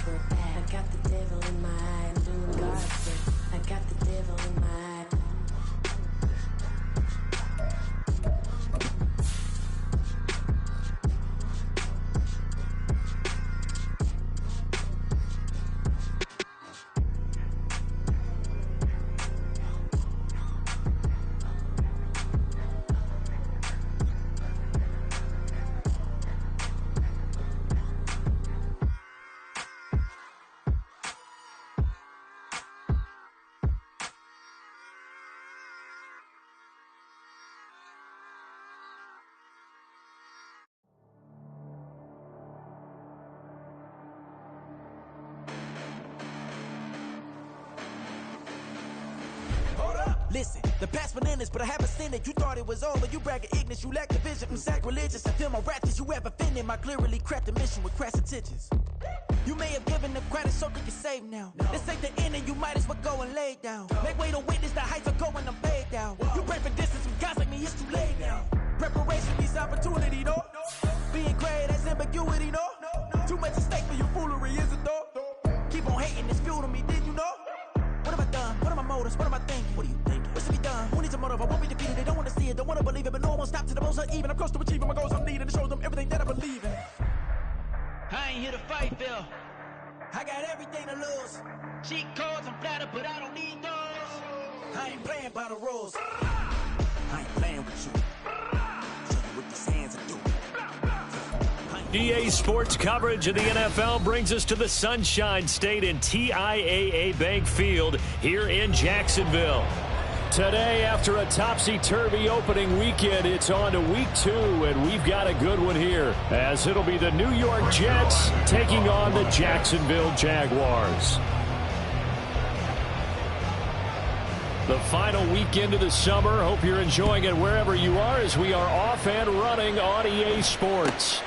work. I got the devil in my eye. I'm doing God's work. I got the devil in my eye. Listen, the past bananas, but I haven't seen it. You thought it was over, you bragging ignorance, you lack the vision from sacrilegious. I feel my wrath that you ever offended my clearly crafted mission with crass intentions. You may have given them credit so they can save now. This ain't the end and you might as well go and lay down. Make way to witness the heights are going, I'm paid down. You pray for distance from guys like me, it's too late now. Preparation means opportunity, no? Being great, that's ambiguity, no? Too much at stake for your foolery, is it though? Keep on hating, it's fuel to me, did you know? What have I done? What are my motives? What am I thinking? What are you thinking? What's to be done? Who needs a motive? I won't be defeated. They don't want to see it, don't want to believe it, but no one will stop to the most uneven. I'm close to achieving my goals. I'm needing to show them everything that I believe in. I ain't here to fight, Phil. I got everything to lose. Cheat codes, I'm flattered, but I don't need those. I ain't playing by the rules. I ain't playing with you. Show you what these hands are doing. EA Sports coverage of the NFL brings us to the Sunshine State in TIAA Bank Field here in Jacksonville. Today, after a topsy-turvy opening weekend, it's on to week 2, and we've got a good one here, as it'll be the New York Jets taking on the Jacksonville Jaguars. The final weekend of the summer. Hope you're enjoying it wherever you are, as we are off and running on EA Sports.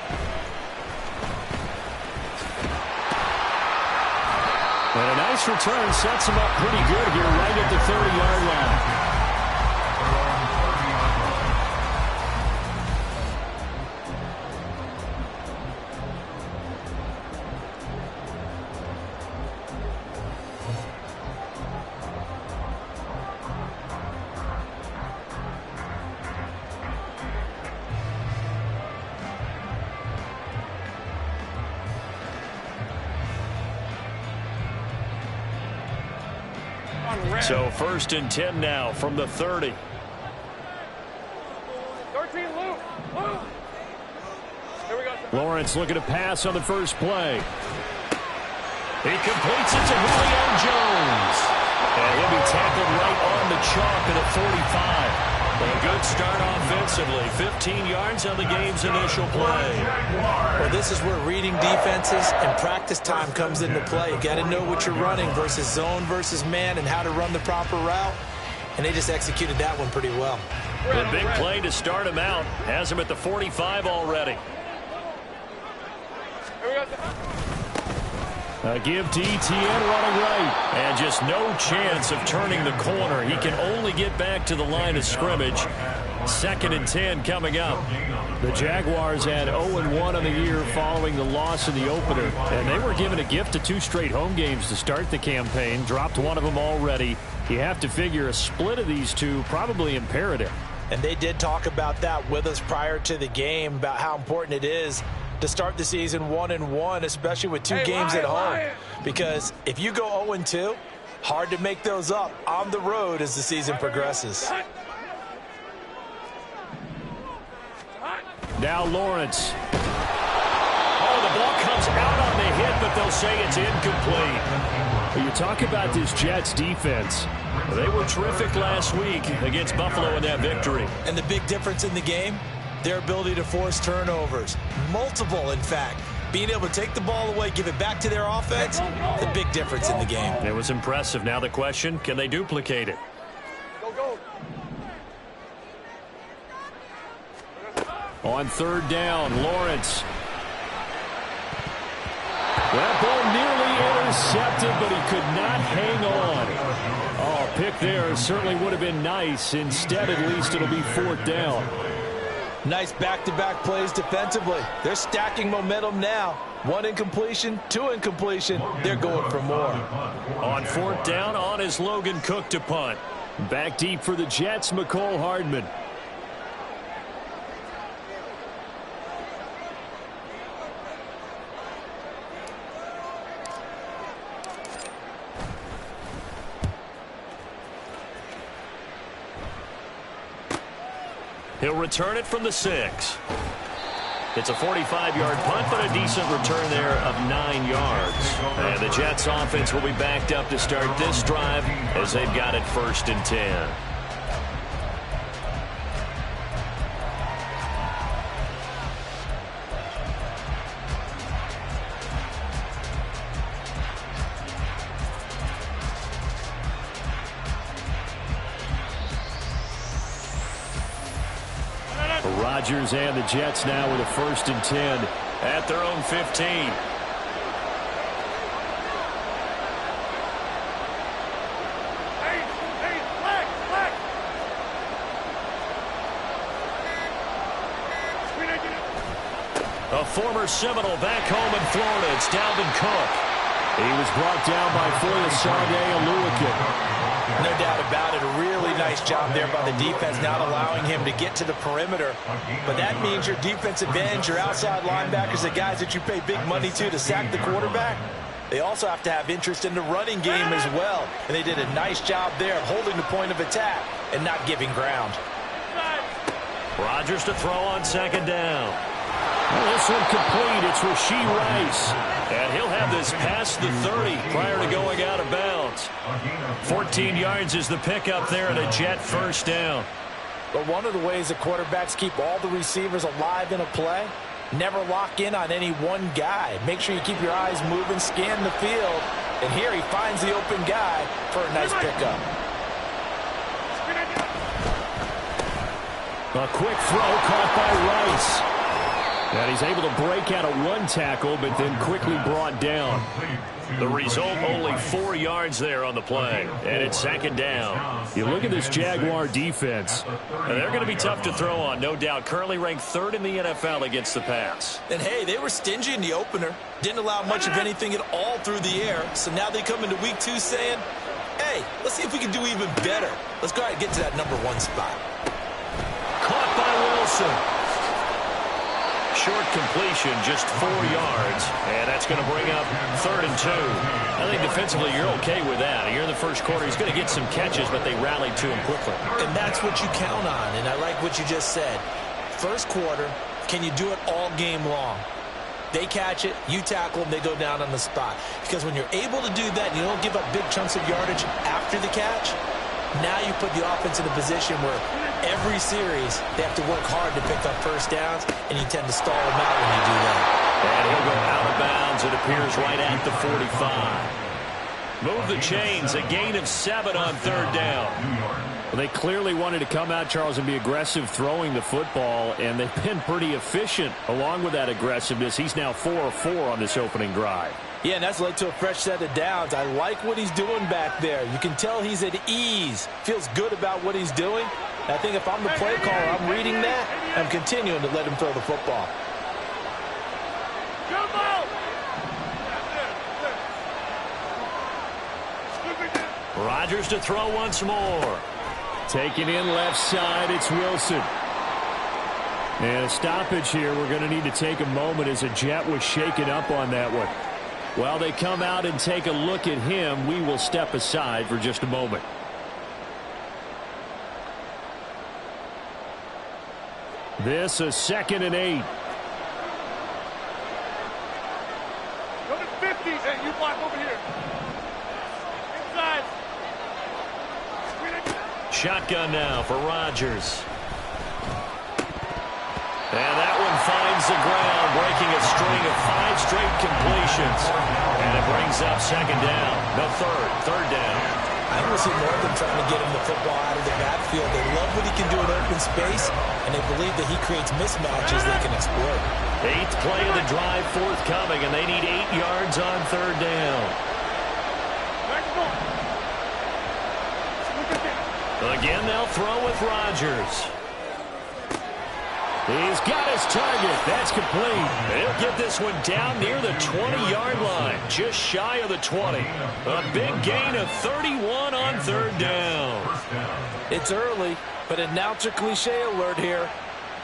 And a nice return sets him up pretty good here right at the 30-yard line. So 1st and 10 now from the 30. 13, Luke. Here we go. Lawrence looking to pass on the first play. He completes it to Julio Jones. And he'll be tackled right on the chalk at the 45. A good start offensively. 15 yards on the game's initial play. Well, this is where reading defenses and practice time comes into play. You got to know what you're running versus zone versus man and how to run the proper route. And they just executed that one pretty well. The big play to start him out has him at the 45 already. A give to Etienne running right. And just no chance of turning the corner. He can only get back to the line of scrimmage. 2nd and 10 coming up. The Jaguars had 0-1 on the year following the loss in the opener. And they were given a gift of 2 straight home games to start the campaign. Dropped one of them already. You have to figure a split of these two probably imperative. And they did talk about that with us prior to the game, about how important it is to start the season 1-1, especially with 2 games at home. Because if you go 0-2, hard to make those up on the road as the season progresses. Now Lawrence. Oh, the ball comes out on the hit, but they'll say it's incomplete. You talk about this Jets defense. They were terrific last week against Buffalo in that victory. And the big difference in the game, their ability to force turnovers. Multiple, in fact. Being able to take the ball away, give it back to their offense, the big difference in the game. It was impressive. Now the question, can they duplicate it? Go. On 3rd down, Lawrence. That ball nearly intercepted, but he could not hang on. Oh, pick there certainly would have been nice. Instead, at least it'll be 4th down. Nice back-to-back plays defensively. They're stacking momentum now. One incompletion, two incompletion, they're going for more. On fourth down, on is Logan Cook to punt. Back deep for the Jets, McCole Hardman. He'll return it from the 6. It's a 45-yard punt, but a decent return there of 9 yards. And the Jets offense will be backed up to start this drive as they've got it 1st and 10. Rodgers and the Jets now with a 1st and 10 at their own 15. A former Seminole back home in Florida. It's Dalvin Cook. He was brought down by Foyesade Oluwakin. No doubt about it. A really nice job there by the defense, not allowing him to get to the perimeter. But that means your defensive ends, your outside linebackers, the guys that you pay big money to sack the quarterback, they also have to have interest in the running game as well. And they did a nice job there of holding the point of attack and not giving ground. Rodgers to throw on 2nd down. Well, this one complete. It's Rashee Rice. And he'll have this past the 30 prior to going out of bounds. 14 yards is the pickup there and a Jet 1st down. But one of the ways the quarterbacks keep all the receivers alive in a play, never lock in on any one guy. Make sure you keep your eyes moving, scan the field. And here he finds the open guy for a nice pickup. A quick throw caught by Rice. And he's able to break out of one tackle, but then quickly brought down. The result, only 4 yards there on the play. And it's 2nd down. You look at this Jaguar defense. And they're going to be tough to throw on, no doubt. Currently ranked 3rd in the NFL against the pass. And, hey, they were stingy in the opener. Didn't allow much of anything at all through the air. So now they come into week 2 saying, hey, let's see if we can do even better. Let's go ahead and get to that number 1 spot. Caught by Wilson. Short completion, just 4 yards, and that's going to bring up 3rd and 2. I think defensively you're okay with that. Here in the first quarter, he's going to get some catches, but they rallied to him quickly. And that's what you count on, and I like what you just said. First quarter, can you do it all game long? They catch it, you tackle them, they go down on the spot. Because when you're able to do that and you don't give up big chunks of yardage after the catch, now you put the offense in a position where every series they have to work hard to pick up 1st downs, and you tend to stall them out when you do that. And he'll go out of bounds. It appears right at the 45. Move the chains. A gain of 7 on 3rd down. Well, they clearly wanted to come out, Charles, and be aggressive throwing the football, and they've been pretty efficient along with that aggressiveness. He's now 4 of 4 on this opening drive. Yeah, and that's led to a fresh set of downs. I like what he's doing back there. You can tell he's at ease. Feels good about what he's doing. And I think if I'm the play caller, I'm reading that, and I'm continuing to let him throw the football. Rodgers to throw once more. Taking in left side, it's Wilson. And a stoppage here. We're going to need to take a moment as a Jet was shaken up on that one. While they come out and take a look at him, we will step aside for just a moment. This is 2nd and 8. Go to 50. Hey, you block over here. Inside. Shotgun now for Rodgers. And that one finds the ground, breaking a string of 5 straight completions. And it brings up 2nd down. No, 3rd down. I want to see more of them trying to get him the football out of the backfield. They love what he can do in open space, and they believe that he creates mismatches they can exploit. 8th play of the drive forthcoming, and they need 8 yards on 3rd down. Again, they'll throw with Rodgers. He's got his target. That's complete. He'll get this one down near the 20-yard line, just shy of the 20. A big gain of 31 on third down. It's early, but announcer cliche alert here.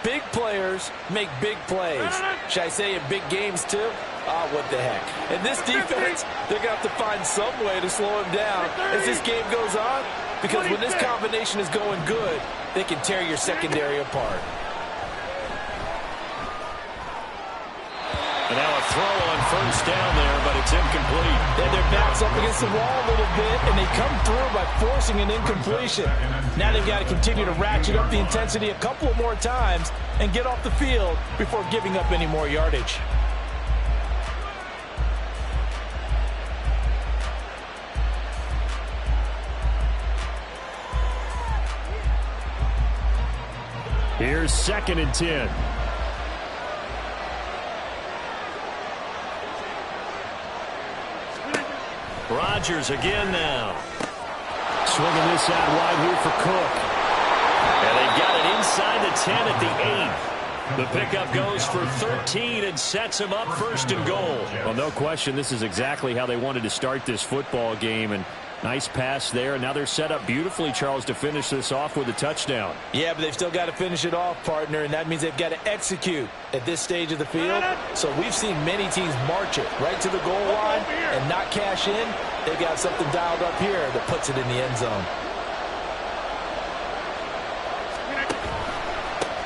Big players make big plays. Should I say in big games too? What the heck. And this defense, they're going to have to find some way to slow him down as this game goes on, because when this combination is going good, they can tear your secondary apart. And now a throw on first down there, but it's incomplete. And their back's up against the wall a little bit, and they come through by forcing an incompletion. Now they've got to continue to ratchet up the intensity a couple more times and get off the field before giving up any more yardage. Here's 2nd and 10. Rodgers again now. Swinging this out wide here for Cook. And they've got it inside the 10 at the 8. The pickup goes for 13 and sets him up 1st and goal. Well, no question, this is exactly how they wanted to start this football game. And nice pass there. And now they're set up beautifully, Charles, to finish this off with a touchdown. Yeah, but they've still got to finish it off, partner, and that means they've got to execute at this stage of the field. So we've seen many teams march it right to the goal line and not cash in. They've got something dialed up here that puts it in the end zone.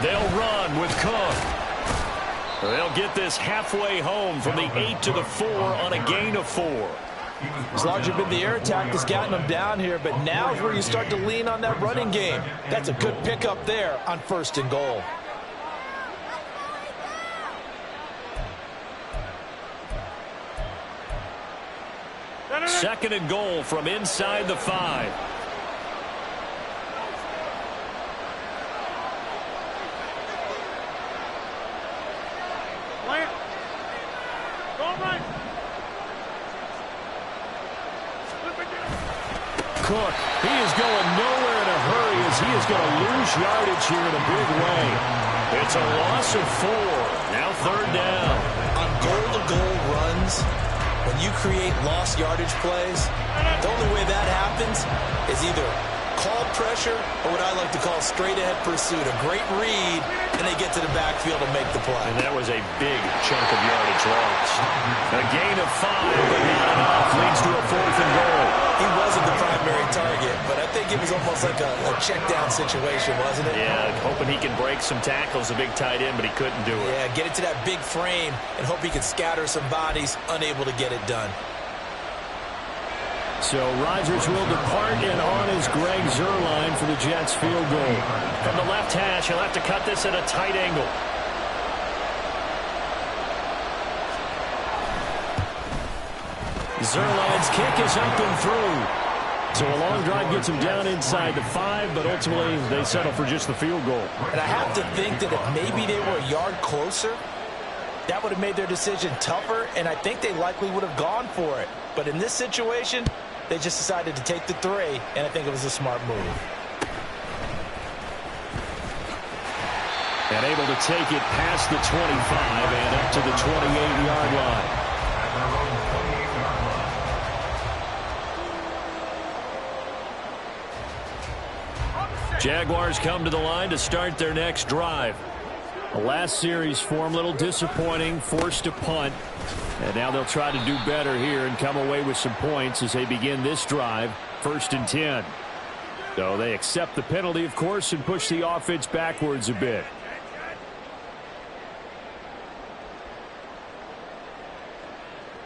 They'll run with Cook. They'll get this halfway home from the 8 to the 4 on a gain of 4. It's largely been the air attack that's gotten them down here, but now is where you start to lean on that running game. That's a good pickup there on 1st and goal. Second and goal from inside the 5. Cook, he is going nowhere in a hurry as he is going to lose yardage here in a big way. It's a loss of 4. Now 3rd down. On goal-to-goal runs, when you create lost yardage plays, the only way that happens is either call pressure or what I like to call straight-ahead pursuit. A great read, and they get to the backfield and make the play. And that was a big chunk of yardage lost. A gain of 5, but not enough. Leads to a 4th and goal. He wasn't the primary target, but I think it was almost like a check-down situation, wasn't it? Yeah, hoping he can break some tackles, a big tight end, but he couldn't do it. Yeah, get it to that big frame and hope he can scatter some bodies, unable to get it done. So Rodgers will depart, and on is Greg Zuerlein for the Jets field goal. From the left hash, he'll have to cut this at a tight angle. Zuerlein's kick is up and through. So a long drive gets him down inside the 5, but ultimately they settle for just the field goal. And I have to think that if maybe they were a yard closer, that would have made their decision tougher, and I think they likely would have gone for it. But in this situation, they just decided to take the 3, and I think it was a smart move. And able to take it past the 25 and up to the 28-yard line. Jaguars come to the line to start their next drive. The last series for them, a little disappointing, forced to punt. And now they'll try to do better here and come away with some points as they begin this drive, 1st and 10. So they accept the penalty, of course, and push the offense backwards a bit.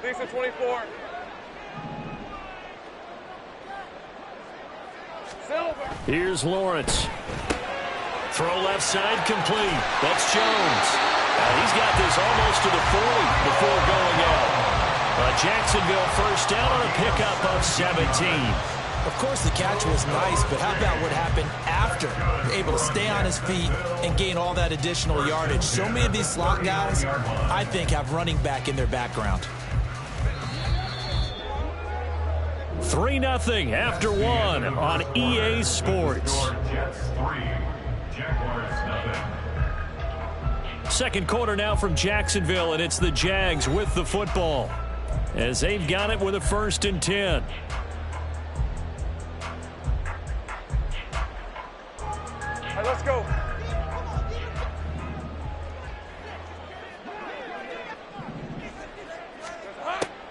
Lisa 24. Silver. Here's Lawrence. Throw left side complete. That's Jones. He's got this almost to the 40 before going out. Jacksonville 1st down on a pickup of 17. Of course, the catch was nice, but how about what happened after? Able to stay on his feet and gain all that additional yardage. So many of these slot guys, I think, have running back in their background. 3-0 after 1 on EA Sports. Second quarter now from Jacksonville, and it's the Jags with the football as they've got it with a 1st and 10. All right, let's go.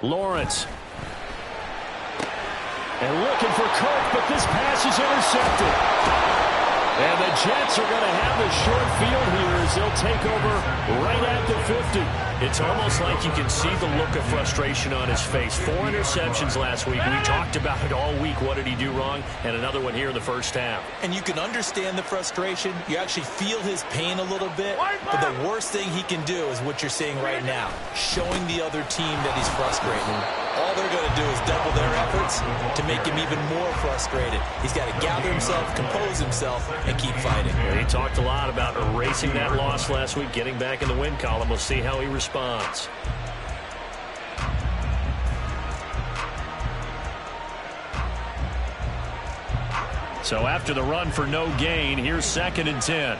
Lawrence. And looking for Cook, but this pass is intercepted. And the Jets are going to have the short field here as they'll take over right at the 50. It's almost like you can see the look of frustration on his face. 4 interceptions last week. We talked about it all week. What did he do wrong? And another one here in the first half. And you can understand the frustration. You actually feel his pain a little bit. But the worst thing he can do is what you're seeing right now, showing the other team that he's frustrated. All they're going to do is double their efforts to make him even more frustrated. He's got to gather himself, compose himself, and keep fighting. He talked a lot about erasing that loss last week, getting back in the win column. We'll see how he responds. So after the run for no gain, here's 2nd and 10.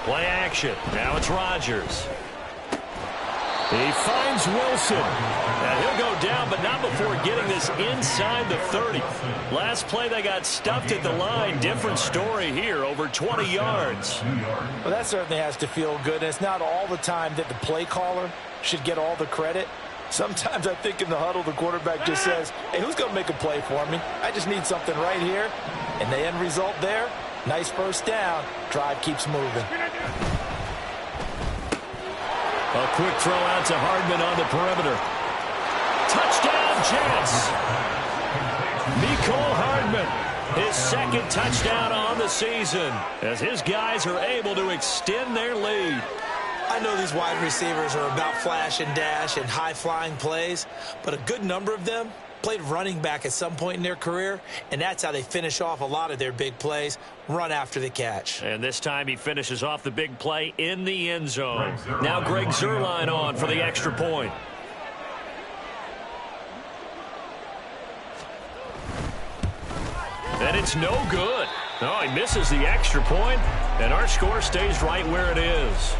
Play action. Now it's Rodgers. He finds Wilson. And he'll go down, but not before getting this inside the 30. Last play, they got stuffed at the line. Different story here, over 20 yards. Well, that certainly has to feel good. And it's not all the time that the play caller should get all the credit. Sometimes I think in the huddle, the quarterback just says, hey, who's going to make a play for me? I just need something right here. And the end result there, nice first down. Drive keeps moving. A quick throw out to Hardman on the perimeter. Touchdown, Jets. Mecole Hardman, his 2nd touchdown on the season, as his guys are able to extend their lead. I know these wide receivers are about flash and dash and high-flying plays, but a good number of them played running back at some point in their career, and that's how they finish off a lot of their big plays, run after the catch. And this time he finishes off the big play in the end zone. Now Greg Zuerlein on for the extra point. And it's no good. No, he misses the extra point, and our score stays right where it is.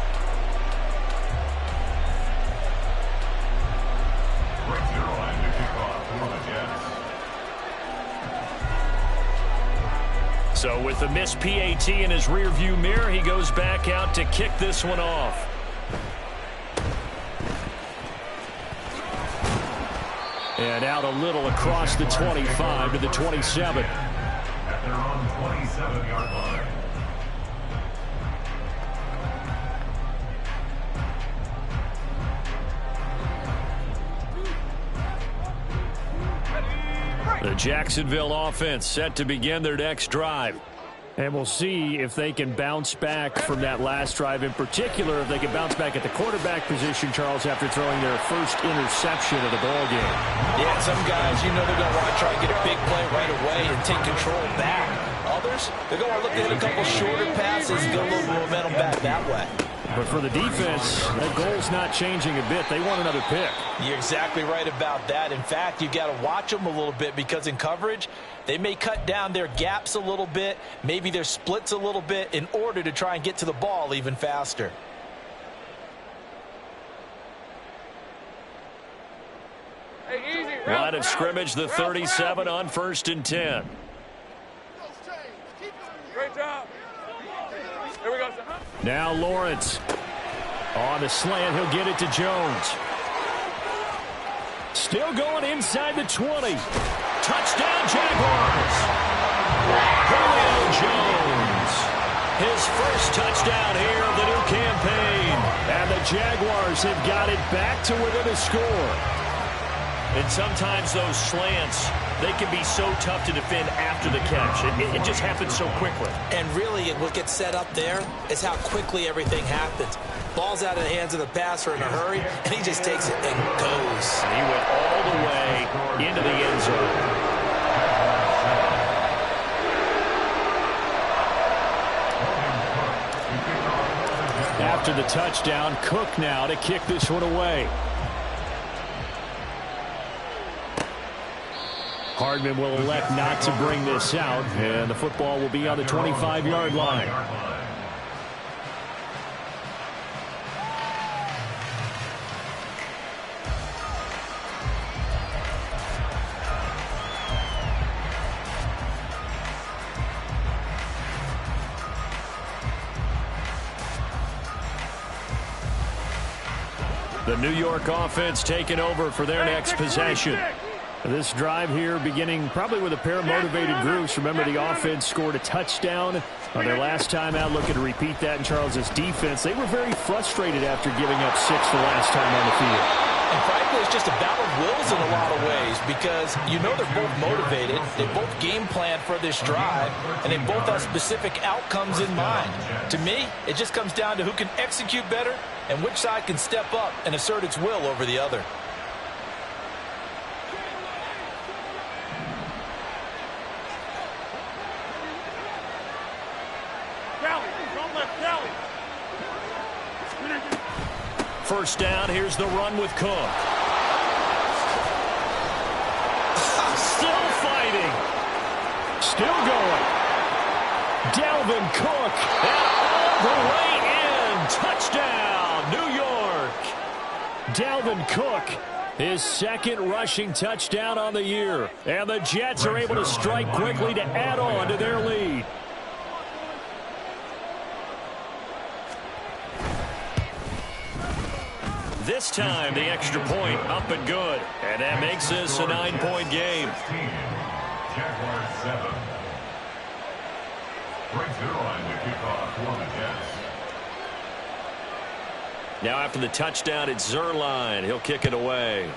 So with the missed PAT in his rearview mirror, he goes back out to kick this one off. And out a little across the 25 to the 27. At their own 27-yard line. The Jacksonville offense set to begin their next drive. And we'll see if they can bounce back from that last drive, in particular if they can bounce back at the quarterback position, Charles, after throwing their first interception of the ball game. Yeah, some guys, you know they're going to want to try and get a big play right away and take control back. Others, they're going to look at a couple shorter passes and get a little momentum back that way. But for the defense, that goal's not changing a bit. They want another pick. You're exactly right about that. In fact, you got to watch them a little bit because in coverage, they may cut down their gaps a little bit, maybe their splits a little bit in order to try and get to the ball even faster. Hey, easy. Line of scrimmage, the 37 on 1st and 10. Great job. Here we go. Now Lawrence. On the slant, he'll get it to Jones. Still going inside the 20. Touchdown, Jaguars. Julio Jones. His first touchdown here of the new campaign. And the Jaguars have got it back to within a score. And sometimes those slants, they can be so tough to defend after the catch. It just happens so quickly. And really, what gets set up there is how quickly everything happens. Ball's out of the hands of the passer in a hurry, and he just takes it and goes. He went all the way into the end zone. After the touchdown, Cook now to kick this one away. Hardman will elect not to bring this out, and the football will be on the 25-yard line. The New York offense taking over for their next possession. This drive here beginning probably with a pair of motivated groups. Remember, the offense scored a touchdown on their last time out. Looking to repeat that in Charles's defense. They were very frustrated after giving up 6 the last time on the field. And frankly, it's just a battle of wills in a lot of ways because you know they're both motivated. They both game plan for this drive, and they both have specific outcomes in mind. To me, it just comes down to who can execute better and which side can step up and assert its will over the other. First down, here's the run with Cook. Still fighting. Still going. Dalvin Cook. And all the way in. Touchdown, New York. Dalvin Cook, his second rushing touchdown on the year. And the Jets are able to strike quickly to add on to their lead. This time, the extra point up and good. And that makes this a 9-point game. Jaguars 7. Brings it on to kick off for the Jets. Now after the touchdown, it's Zerline. He'll kick it away.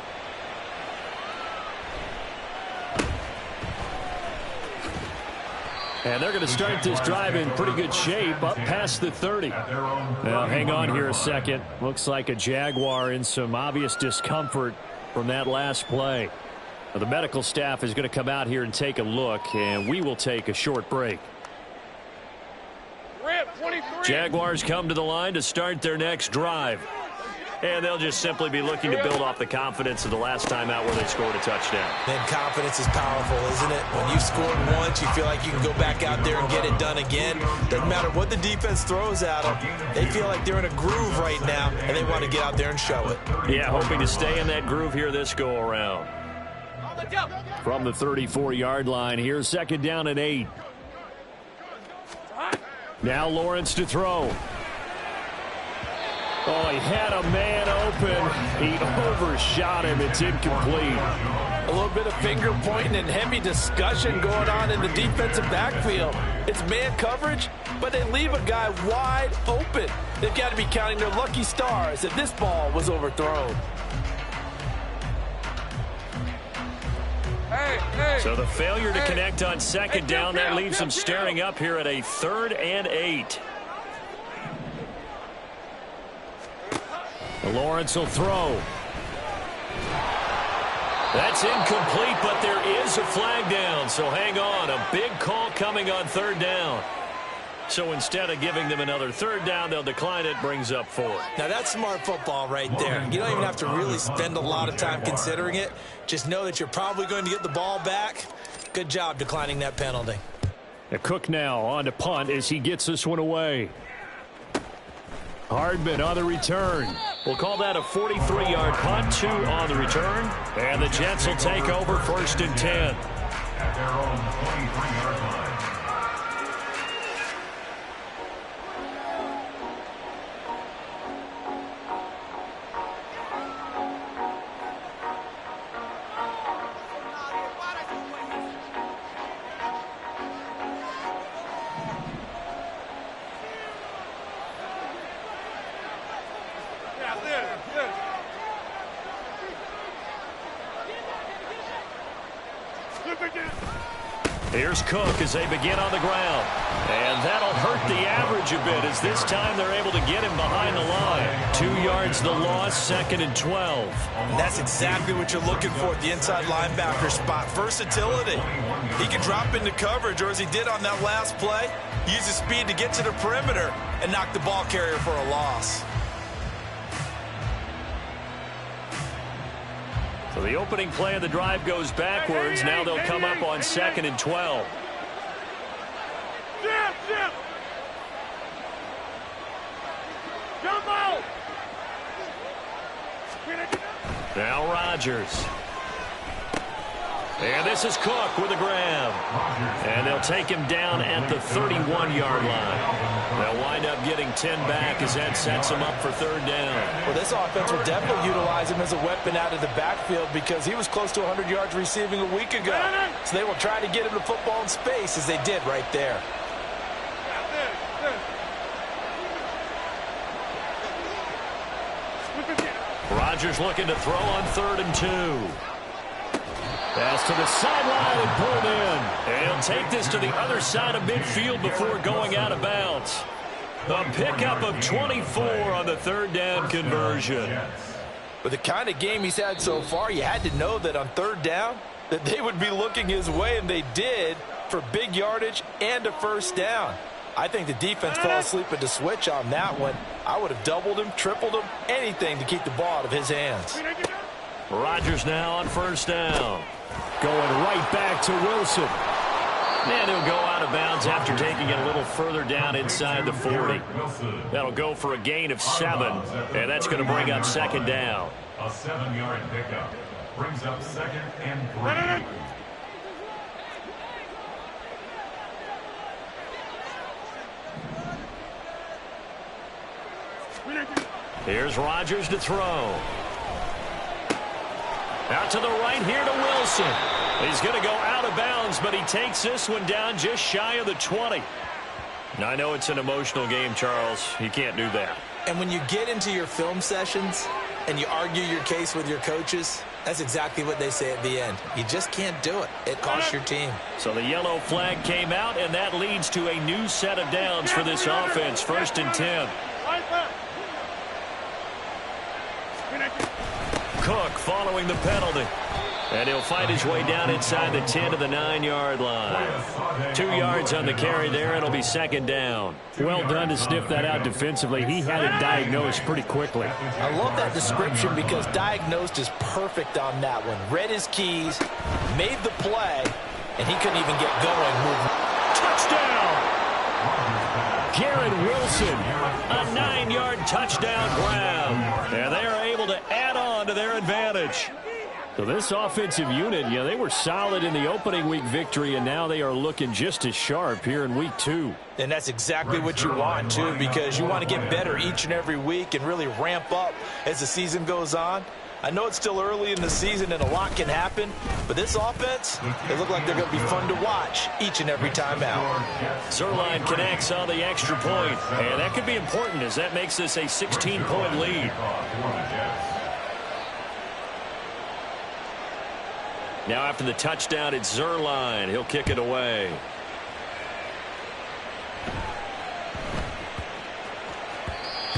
And they're going to start this drive in pretty good shape, up past the 30. Now, hang on here a second. Looks like a Jaguar in some obvious discomfort from that last play. Now, the medical staff is going to come out here and take a look, and we will take a short break. Jaguars come to the line to start their next drive. And they'll just simply be looking to build off the confidence of the last time out where they scored a touchdown. And confidence is powerful, isn't it? When you've scored once, you feel like you can go back out there and get it done again. Doesn't matter what the defense throws at them. They feel like they're in a groove right now, and they want to get out there and show it. Yeah, hoping to stay in that groove here this go-around. From the 34-yard line, here's second down and 8. Now Lawrence to throw. Oh, he had a man open. He overshot him. It's incomplete. A little bit of finger pointing and heavy discussion going on in the defensive backfield. It's man coverage, but they leave a guy wide open. They've got to be counting their lucky stars that this ball was overthrown. So the failure to connect on second down, that leaves them staring up here at a 3rd and 8. Lawrence will throw. That's incomplete, but there is a flag down, so hang on. A big call coming on 3rd down. So instead of giving them another 3rd down, they'll decline it, brings up 4. Now that's smart football right there. You don't even have to really spend a lot of time considering it. Just know that you're probably going to get the ball back. Good job declining that penalty. Cook now on to punt as he gets this one away. Hardman on the return. We'll call that a 43-yard punt, 2 on the return. And the Jets will take over 1st and 10. At their own 23-yard line. Here's Cook as they begin on the ground. And that'll hurt the average a bit as this time they're able to get him behind the line. 2 yards the loss, 2nd and 12. And that's exactly what you're looking for at the inside linebacker spot. Versatility. He can drop into coverage, or as he did on that last play, use his speed to get to the perimeter and knock the ball carrier for a loss. So the opening play of the drive goes backwards. Now they'll come up on 2nd and 12. Jump out! Now Rodgers. And this is Cook with a grab. And they'll take him down at the 31-yard line. They'll wind up getting 10 back as that sets him up for 3rd down. Well, this offense will definitely utilize him as a weapon out of the backfield because he was close to 100 yards receiving a week ago. So they will try to get him the football in space as they did right there. Rodgers looking to throw on 3rd and 2. Pass to the sideline and pulled in. And he'll take this to the other side of midfield before going out of bounds. A pickup of 24 on the 3rd down conversion. With the kind of game he's had so far, you had to know that on 3rd down that they would be looking his way, and they did for big yardage and a 1st down. I think the defense fell asleep at the switch on that one. I would have doubled him, tripled him, anything to keep the ball out of his hands. Rodgers now on 1st down. Going right back to Wilson. And he'll go out of bounds after taking it a little further down inside the 40. That'll go for a gain of 7, and that's going to bring up 2nd down. A 7-yard pickup brings up 2nd and 3. Here's Rodgers to throw. Out to the right here to Wilson. He's going to go out of bounds, but he takes this one down just shy of the 20. Now, I know it's an emotional game, Charles. You can't do that. And when you get into your film sessions and you argue your case with your coaches, that's exactly what they say at the end. You just can't do it. It costs your team. So the yellow flag came out, and that leads to a new set of downs for this offense. 1st and 10. Cook following the penalty. And he'll fight his way down inside the 10 to the 9-yard line. 2 yards on the carry there. It'll be 2nd down. Well done to sniff that out defensively. He had it diagnosed pretty quickly. I love that description because diagnosed is perfect on that one. Read his keys, made the play, and he couldn't even get going. Touchdown! Garrett Wilson, a 9-yard touchdown grab. And they are able to add on to their advantage. So this offensive unit, they were solid in the opening week victory, and now they are looking just as sharp here in week 2. And that's exactly what you want, too, because you want to get better each and every week and really ramp up as the season goes on. I know it's still early in the season and a lot can happen, but this offense, they look like they're going to be fun to watch each and every time out. Zerline connects on the extra point, and that could be important as that makes this a 16-point lead. Now after the touchdown, it's Zerline. He'll kick it away.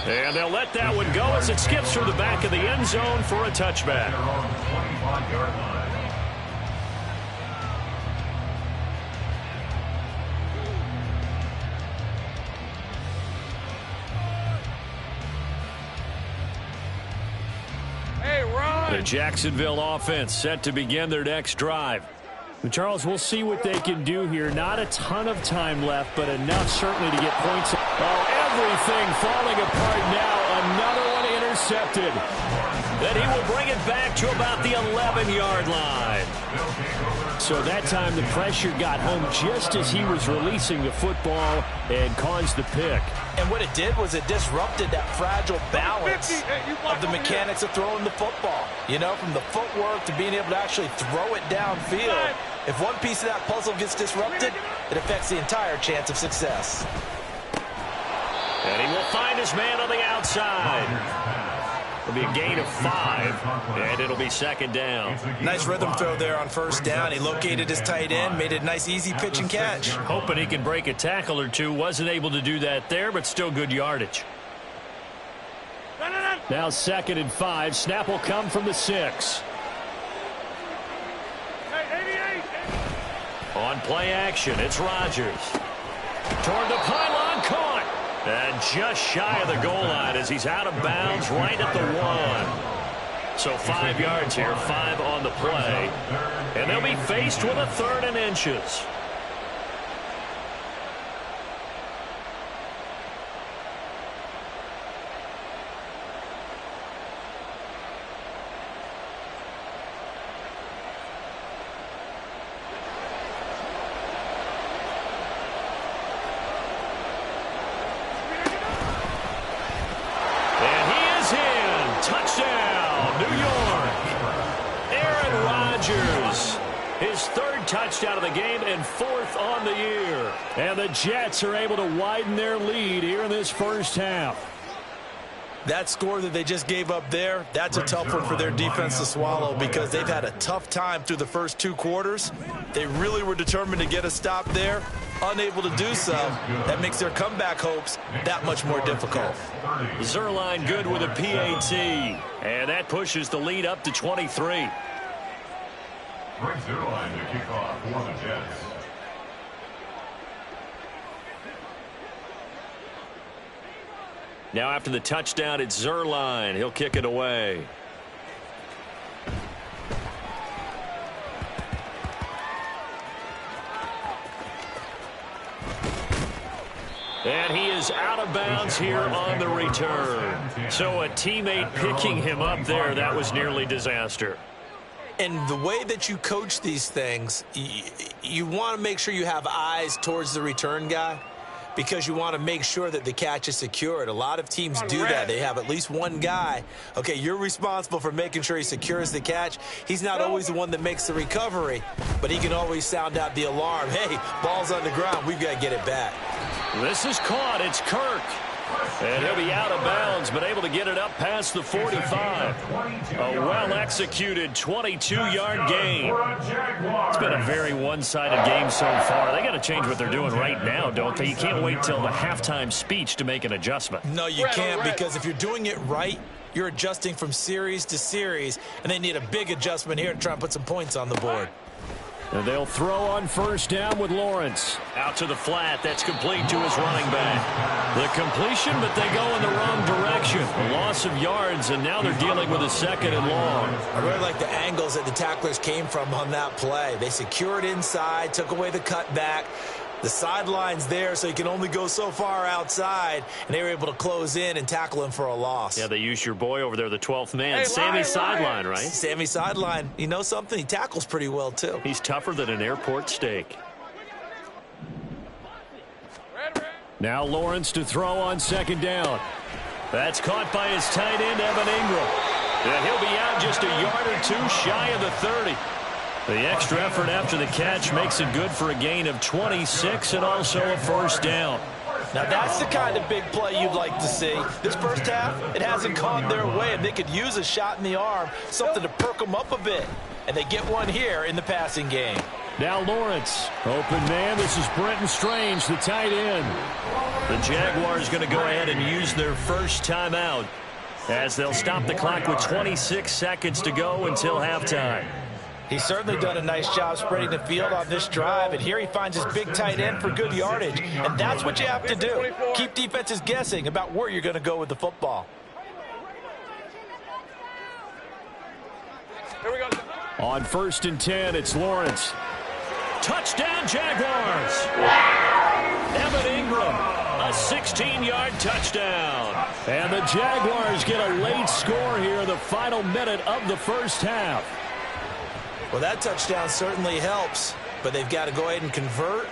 And they'll let that one go as it skips through the back of the end zone for a touchback. The Jacksonville offense set to begin their next drive. And Charles, we'll see what they can do here. Not a ton of time left, but enough certainly to get points. Oh, everything falling apart now. Another one intercepted. Then he will bring it back to about the 11-yard line. So that time the pressure got home just as he was releasing the football and caused the pick. And what it did was it disrupted that fragile balance of the mechanics of throwing the football. You know, from the footwork to being able to actually throw it downfield. If one piece of that puzzle gets disrupted, it affects the entire chance of success. And he will find his man on the outside. It'll be a gain of 5, and it'll be 2nd down. Nice rhythm throw there on 1st down. He located his tight end, made it a nice, easy pitch and catch. Hoping he can break a tackle or two. Wasn't able to do that there, but still good yardage. Now 2nd and 5. Snap will come from the 6. On play action, it's Rodgers. Toward the pylon, caught. And just shy of the goal line as he's out of bounds right at the 1. So 5 yards here, 5 on the play. And they'll be faced with a 3rd and inches. His 3rd touchdown of the game and 4th on the year. And the Jets are able to widen their lead here in this first half. That score that they just gave up there, that's a tough one for their defense to swallow because they've had a tough time through the first 2 quarters. They really were determined to get a stop there, unable to do so. That makes their comeback hopes that much more difficult. Zerline good with a PAT, and that pushes the lead up to 23. Brings their line to kick off for the Jets. Now after the touchdown, it's Zerline. He'll kick it away. And he is out of bounds here on the return. So a teammate picking him up there, that was nearly disaster. And the way that you coach these things, you want to make sure you have eyes towards the return guy because you want to make sure that the catch is secured. A lot of teams do that. They have at least one guy. Okay, you're responsible for making sure he secures the catch. He's not always the one that makes the recovery, but he can always sound out the alarm. Hey, ball's on the ground. We've got to get it back. This is caught. It's Kirk. And he'll be out of bounds, but able to get it up past the 45. A well-executed 22-yard gain. It's been a very one-sided game so far. They got to change what they're doing right now, don't they? You can't wait till the halftime speech to make an adjustment. No, you can't, because if you're doing it right, you're adjusting from series to series, and they need a big adjustment here to try and put some points on the board. And they'll throw on first down with Lawrence. Out to the flat. That's complete to his running back. The completion, but they go in the wrong direction. A loss of yards, and now they're dealing with a 2nd and long. I really like the angles that the tacklers came from on that play. They secured inside, took away the cutback. The sideline's there, so you can only go so far outside, and they were able to close in and tackle him for a loss. Yeah, they used your boy over there, the 12th man. Hey, Sammy Sideline, right? Sammy Sideline. You know something? He tackles pretty well, too. He's tougher than an airport steak. Now Lawrence to throw on 2nd down. That's caught by his tight end, Evan Ingram. And he'll be out just a yard or 2 shy of the 30. The extra effort after the catch makes it good for a gain of 26 and also a first down. Now that's the kind of big play you'd like to see. This first half, it hasn't gone their way, and they could use a shot in the arm, something to perk them up a bit. And they get one here in the passing game. Now Lawrence, open man. This is Brenton Strange, the tight end. The Jaguars going to go ahead and use their first timeout as they'll stop the clock with 26 seconds to go until halftime. He's certainly done a nice job spreading the field on this drive, and here he finds his big tight end for good yardage, and that's what you have to do. Keep defenses guessing about where you're going to go with the football. Here we go. On 1st and 10, it's Lawrence. Touchdown, Jaguars! Evan Ingram, a 16-yard touchdown. And the Jaguars get a late score here in the final minute of the first half. Well, that touchdown certainly helps, but they've got to go ahead and convert,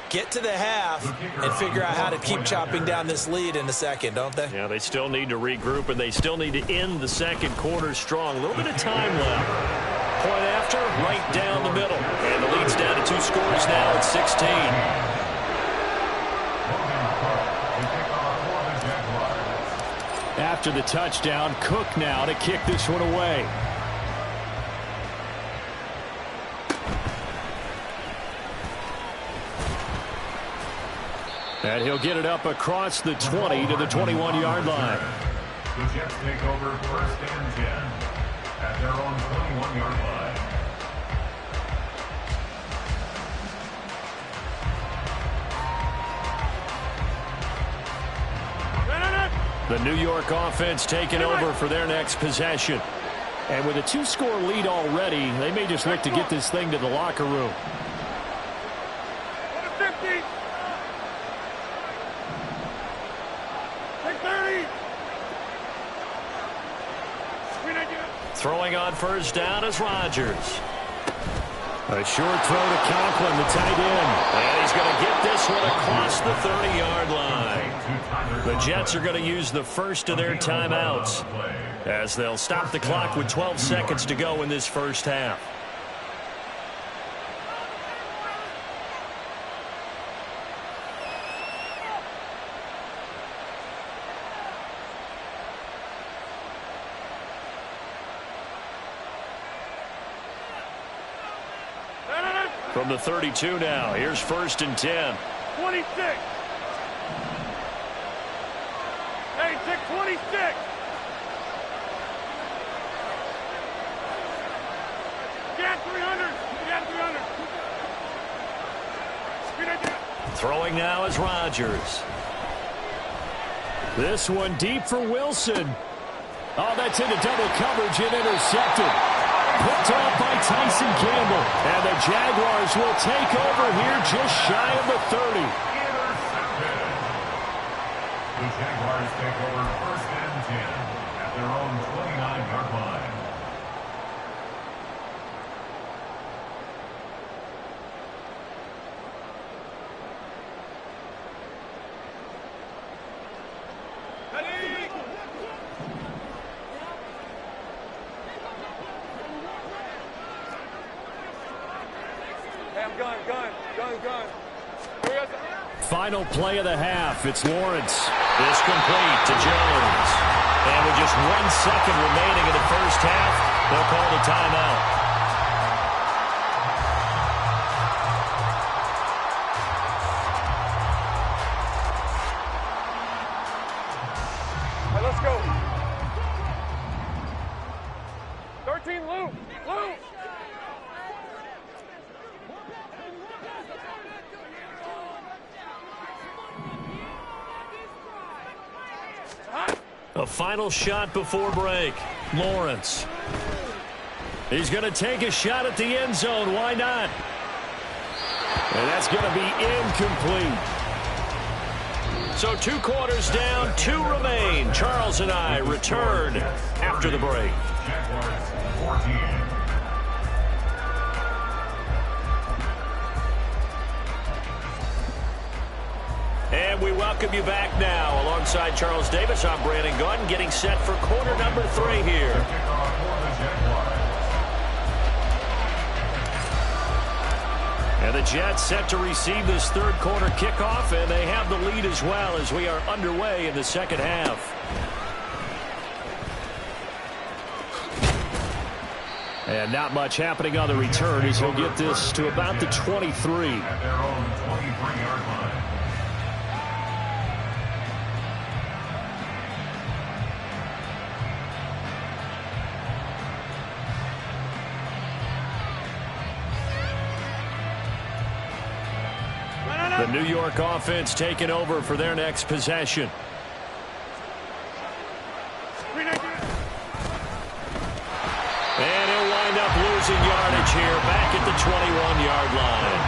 get to the half, and figure out how to keep chopping down this lead in the second, don't they? Yeah, they still need to regroup, and they still need to end the second quarter strong. A little bit of time left. Point after, right down the middle. And the lead's down to 2 scores now at 16. After the touchdown, Cook now to kick this one away. And he'll get it up across the 20 to the 21-yard line. The Jets take over 1st and 10 at their own 21-yard line. The New York offense taking over for their next possession. And with a 2-score lead already, they may just look to get this thing to the locker room. 50. 30. Throwing on first down is Rodgers. A short throw to Conklin, the tight end. And he's going to get this one across the 30-yard line. The Jets are going to use the first of their timeouts as they'll stop the clock with 12 seconds to go in this first half. From the 32 now, here's 1st and 10. 26. Hey, take 26. Get 300. Get 300. Throwing now is Rodgers. This one deep for Wilson. Oh, that's into double coverage and intercepted. Picked off by Tyson Campbell. And the Jaguars will take over here just shy of the 30. The Jaguars take over 1st and 10 at their own 29-yard line. Gun. Final play of the half. It's Lawrence. This complete to Jones. And with just 1 second remaining in the first half, they'll call the timeout. All right, let's go. 13, Lou. A final shot before break. Lawrence. He's going to take a shot at the end zone. Why not? And that's going to be incomplete. So 2 quarters down, 2 remain. Charles and I return after the break. Jaguars 14. And we welcome you back now. Alongside Charles Davis, I'm Brandon Gaudin, getting set for quarter number 3 here. And the Jets set to receive this 3rd quarter kickoff, and they have the lead as well as we are underway in the second half. And not much happening on the return as he'll get this to about the 23. At their own 23-yard line. The New York offense taking over for their next possession. And he'll wind up losing yardage here back at the 21-yard line.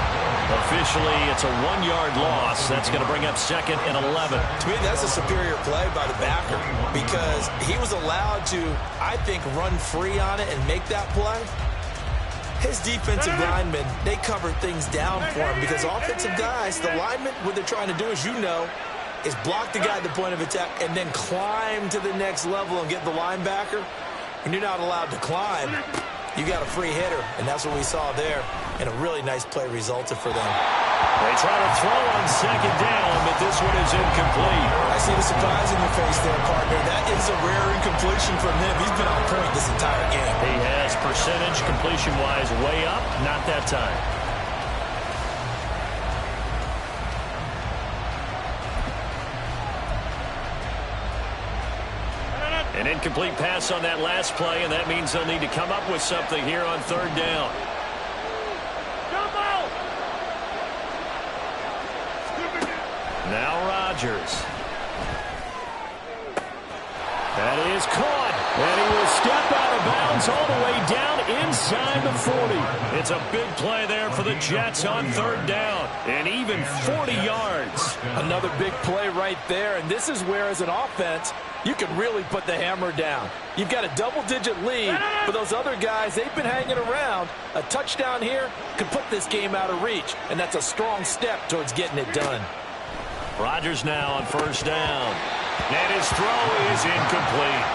Officially, it's a 1-yard loss. That's going to bring up 2nd and 11. To me, that's a superior play by the backer because he was allowed to, I think, run free on it and make that play. His defensive linemen, they covered things down for him because offensive guys, the linemen, what they're trying to do, as you know, is block the guy at the point of attack and then climb to the next level and get the linebacker. When you're not allowed to climb, you got a free hitter, and that's what we saw there, and a really nice play resulted for them. They try to throw on 2nd down, but this one is incomplete. I see the surprise in your face there, partner. That is a rare incompletion from him. He's been on point this entire game. He has percentage completion-wise way up, not that time. An incomplete pass on that last play, and that means they'll need to come up with something here on 3rd down. Now Rodgers. That is caught. And he will step out of bounds all the way down inside the 40. It's a big play there for the Jets on third down, and even 40 yards. Another big play right there, and this is where, as an offense, you can really put the hammer down. You've got a double-digit lead, but those other guys, they've been hanging around. A touchdown here could put this game out of reach, and that's a strong step towards getting it done. Rodgers now on first down, and his throw is incomplete.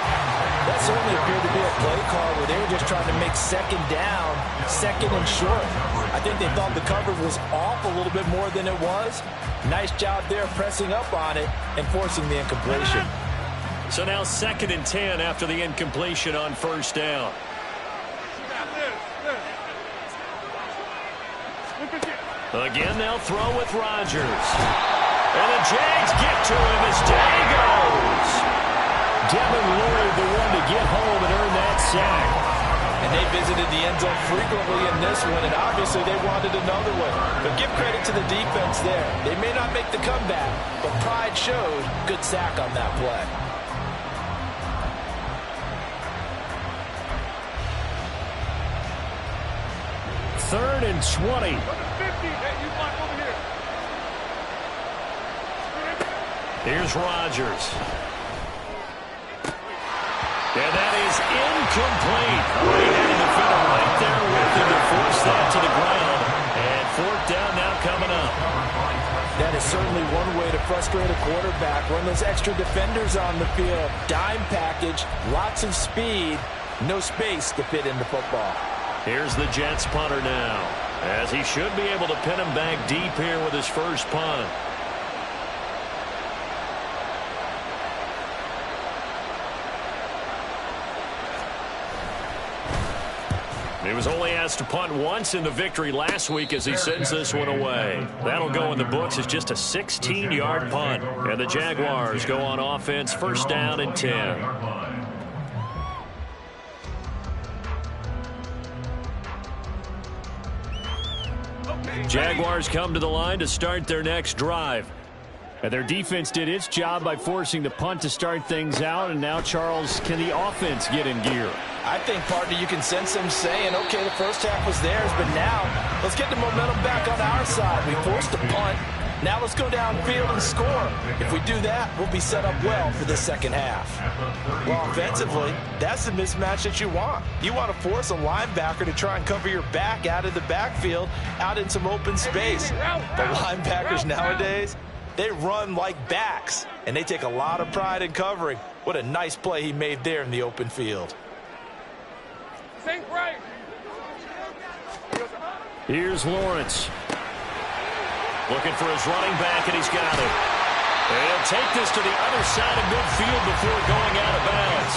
That certainly appeared to be a play call where they were just trying to make second down, second and short. I think they thought the coverage was off a little bit more than it was. Nice job there pressing up on it and forcing the incompletion. So now 2nd and 10 after the incompletion on first down. Again, they'll throw with Rodgers. And the Jags get to him as Day goes. Devin Lloyd, the one to get home and earn that sack. And they visited the end zone frequently in this one, and obviously they wanted another one. But give credit to the defense there. They may not make the comeback, but pride showed. Good sack on that play. Third and 20. Here's Rodgers. And that is incomplete. He had a defender right there with him to force that to the ground. And 4th down now coming up. That is certainly one way to frustrate a quarterback. Run those extra defenders on the field. Dime package, lots of speed, no space to fit in the football. Here's the Jets punter now, as he should be able to pin him back deep here with his first punt. He was only asked to punt once in the victory last week as he sends this one away. That'll go in the books as just a 16-yard punt. And the Jaguars go on offense, first down and 10. Jaguars come to the line to start their next drive. And their defense did its job by forcing the punt to start things out. And now, Charles, can the offense get in gear? I think, partner, you can sense them saying, okay, the first half was theirs, but now let's get the momentum back on our side. We forced a punt. Now let's go downfield and score. If we do that, we'll be set up well for the second half. Well, offensively, that's the mismatch that you want. You want to force a linebacker to try and cover your back out of the backfield, out in some open space. The linebackers nowadays, they run like backs, and they take a lot of pride in covering. What a nice play he made there in the open field. Here's Lawrence. Looking for his running back, and he's got it. And he'll take this to the other side of midfield before going out of bounds.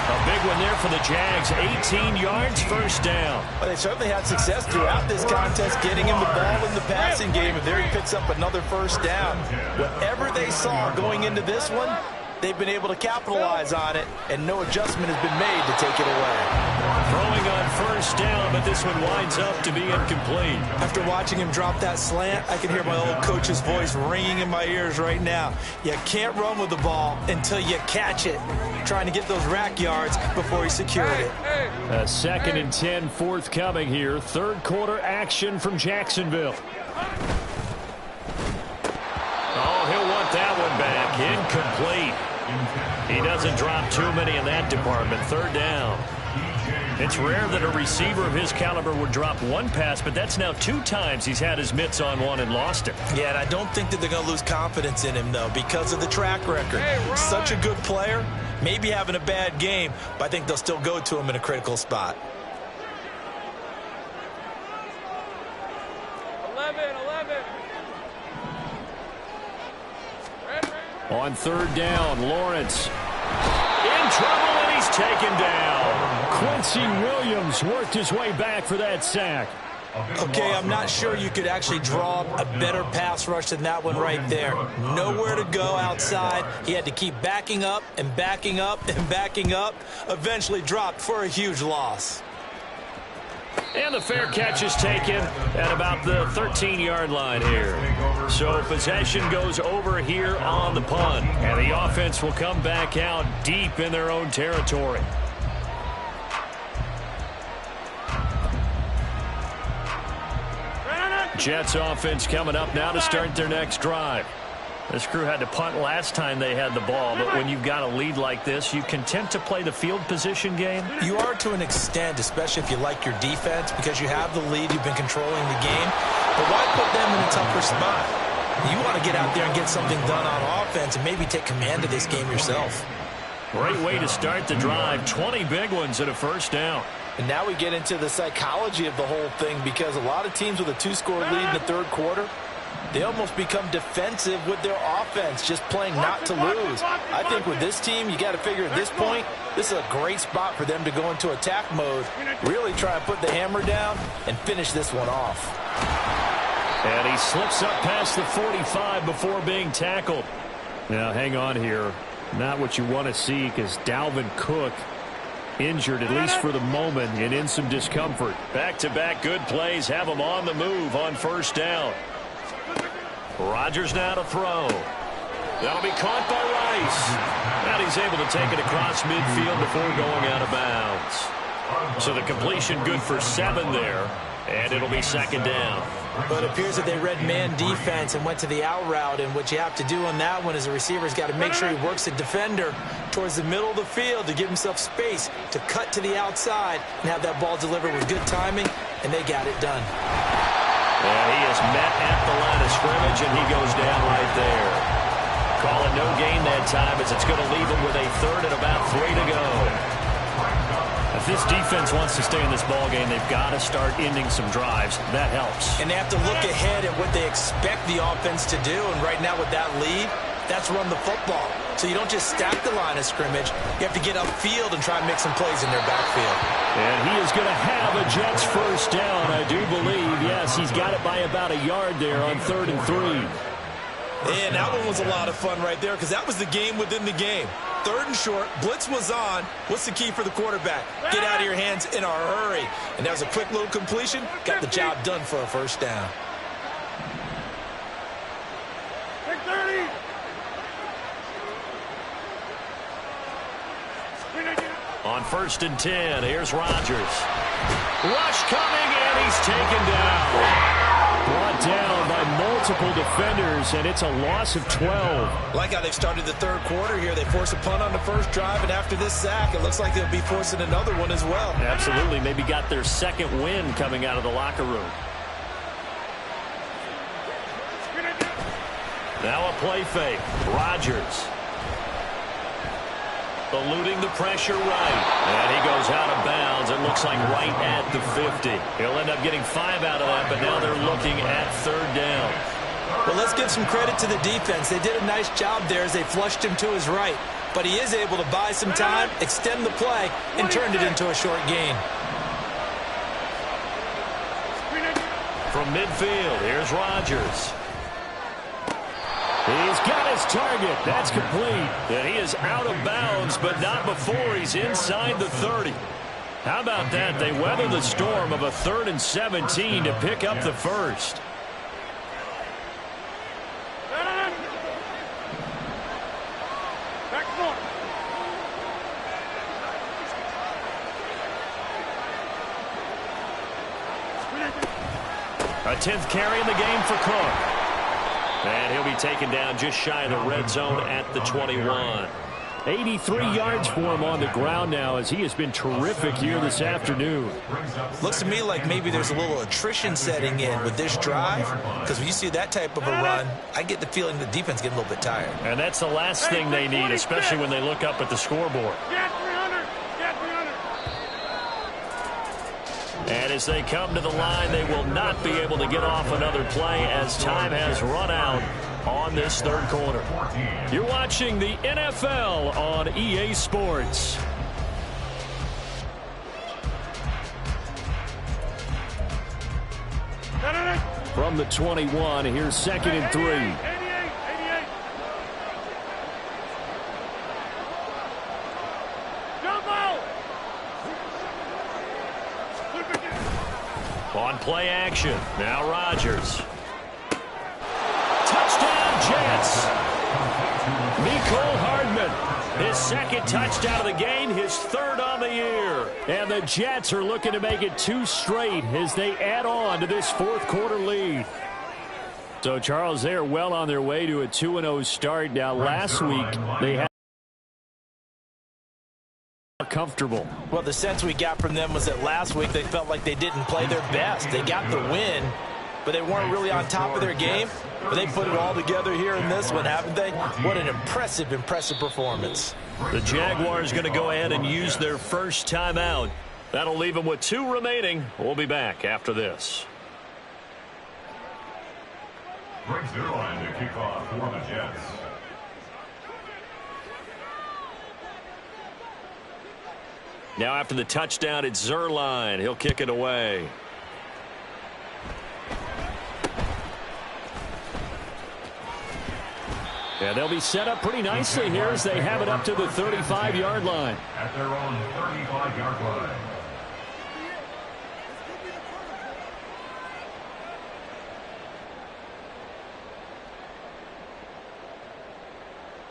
A big one there for the Jags. 18 yards, first down. Well, they certainly had success throughout this contest getting him the ball in the passing game, and there he picks up another first down. Whatever they saw going into this one, they've been able to capitalize on it, and no adjustment has been made to take it away. Throwing on first down, but this one winds up to be incomplete. After watching him drop that slant, I can hear my old coach's voice ringing in my ears right now. You can't run with the ball until you catch it. Trying to get those rack yards before he secured it. A 2nd and 10 forthcoming here. Third quarter action from Jacksonville. Oh, he'll want that one back. Incomplete. He doesn't drop too many in that department. Third down. It's rare that a receiver of his caliber would drop one pass, but that's now 2 times he's had his mitts on one and lost it. Yeah, and I don't think that they're going to lose confidence in him, though, because of the track record. Such a good player, maybe having a bad game, but I think they'll still go to him in a critical spot. 11. On third down, Lawrence. In trouble, and he's taken down. Quincy Williams worked his way back for that sack. Okay, I'm not sure you could actually draw a better pass rush than that one right there. Nowhere to go outside. He had to keep backing up and backing up and backing up. Eventually dropped for a huge loss. And the fair catch is taken at about the 13-yard line here. So possession goes over here on the punt. And the offense will come back out deep in their own territory. Jets offense coming up now to start their next drive. This crew had to punt last time they had the ball, but when you've got a lead like this, you content to play the field position game? You are to an extent, especially if you like your defense, because you have the lead, you've been controlling the game. But why put them in a tougher spot? You want to get out there and get something done on offense and maybe take command of this game yourself. Great way to start the drive. 20 big ones and a first down. And now we get into the psychology of the whole thing, because a lot of teams with a 2-score lead in the third quarter, they almost become defensive with their offense, just playing not to lose. I think with this team, you got to figure at this point, this is a great spot for them to go into attack mode, really try and put the hammer down and finish this one off. And he slips up past the 45 before being tackled. Now, hang on here. Not what you want to see, because Dalvin Cook injured, at least for the moment, and in some discomfort. Back-to-back good plays have him on the move on first down. Rodgers now to throw. That'll be caught by Rice. And he's able to take it across midfield before going out of bounds. So the completion good for 7 there, and it'll be second down. But it appears that they read man defense and went to the out route, and what you have to do on that one is the receiver's got to make sure he works the defender towards the middle of the field to give himself space to cut to the outside and have that ball delivered with good timing, and they got it done. And he is met at the line of scrimmage, and he goes down right there. Call it no gain that time, as it's going to leave him with a third and about 3 to go. If this defense wants to stay in this ballgame, they've got to start ending some drives. That helps. And they have to look ahead at what they expect the offense to do, and right now with that lead, that's run the football. So you don't just stack the line of scrimmage. You have to get upfield and try and make some plays in their backfield. And he is going to have a Jets first down, I do believe. Yes, he's got it by about a yard there on 3rd and 3. And that one was a lot of fun right there, because that was the game within the game. 3rd and short, blitz was on. What's the key for the quarterback? Get out of your hands in a hurry. And that was a quick little completion. Got the job done for a first down. Big 30. On 1st and 10, here's Rodgers. Rush coming, and he's taken down. Brought down by multiple defenders, and it's a loss of 12. Like how they've started the third quarter here. They force a punt on the first drive, and after this sack, it looks like they'll be forcing another one as well. Absolutely. Maybe got their second win coming out of the locker room. Now a play fake. Rodgers. Eluding the pressure right. And he goes out of bounds. It looks like right at the 50. He'll end up getting 5 out of that, but now they're looking at 3rd down. Well, let's give some credit to the defense. They did a nice job there as they flushed him to his right. But he is able to buy some time, extend the play, and turned it into a short gain. From midfield, here's Rodgers. He's got his target. That's complete. And he is out of bounds, but not before he's inside the 30. How about that? They weather the storm of a 3rd and 17 to pick up the first. A 10th carry in the game for Cook. And he'll be taken down just shy of the red zone at the 21. 83 yards for him on the ground now, as he has been terrific here this afternoon. Looks to me like maybe there's a little attrition setting in with this drive, because when you see that type of a run, I get the feeling the defense getting a little bit tired. And that's the last thing they need, especially when they look up at the scoreboard. And as they come to the line, they will not be able to get off another play as time has run out on this third quarter. You're watching the NFL on EA Sports. From the 21, here's 2nd and 3. On play action, now Rodgers. Touchdown, Jets. Mecole Hardman. His second touchdown of the game, his third on the year. And the Jets are looking to make it 2 straight as they add on to this fourth quarter lead. So, Charles, they are well on their way to a 2-0 start. Now, last week, they had comfortable. Well, the sense we got from them was that last week they felt like they didn't play their best. They got the win, but they weren't really on top of their game. But they put it all together here in this one, haven't they? What an impressive performance. The Jaguars going to go ahead and use their first timeout. That'll leave them with 2 remaining. We'll be back after this. Brings their line to kick off for the Jets. Now after the touchdown, it's Zerline. He'll kick it away. Yeah, they'll be set up pretty nicely here as they have it up to the 35-yard line. At their own 35-yard line.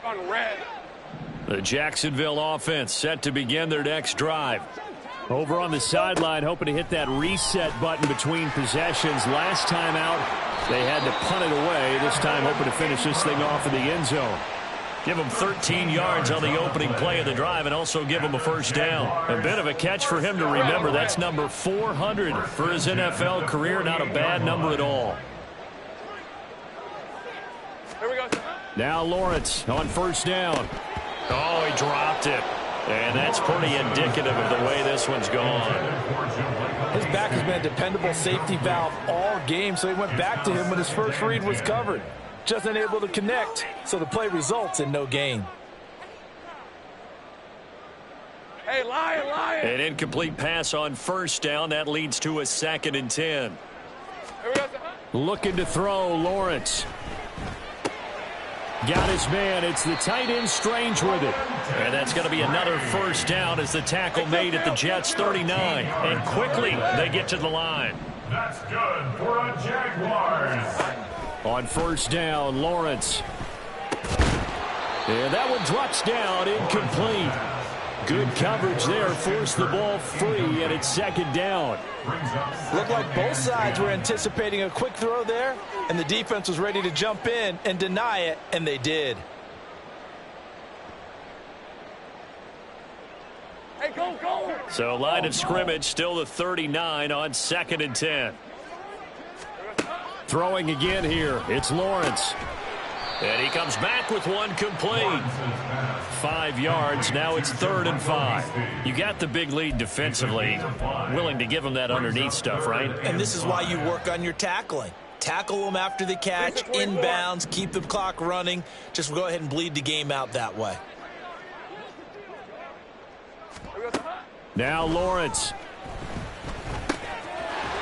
On red. The Jacksonville offense set to begin their next drive. Over on the sideline, hoping to hit that reset button between possessions. Last time out, they had to punt it away. This time, hoping to finish this thing off in the end zone. Give him 13 yards on the opening play of the drive and also give him a first down. A bit of a catch for him to remember. That's number 400 for his NFL career. Not a bad number at all. Here we go. Now Lawrence on first down. Oh, he dropped it. And that's pretty indicative of the way this one's gone. His back has been a dependable safety valve all game, so he went back to him when his first read was covered. Just unable to connect, so the play results in no gain. Hey, lion. An incomplete pass on first down. That leads to a 2nd and 10. Here we go. Looking to throw, Lawrence. Got his man. It's the tight end Strange with it. And that's going to be another first down as the tackle made at the Jets 39. And quickly they get to the line. That's good for a Jaguars. On first down, Lawrence. And that one drops down, incomplete. Good coverage there, forced the ball free, and it's 2nd down. Looked like both sides were anticipating a quick throw there, and the defense was ready to jump in and deny it, and they did. Hey, go. So line of scrimmage still the 39 on 2nd and 10. Throwing again here. It's Lawrence. And he comes back with one complete. 5 yards. Now it's 3rd and 5. You got the big lead defensively. Willing to give him that underneath stuff, right? And this is why you work on your tackling. Tackle them after the catch, inbounds, keep the clock running. Just go ahead and bleed the game out that way. Now Lawrence.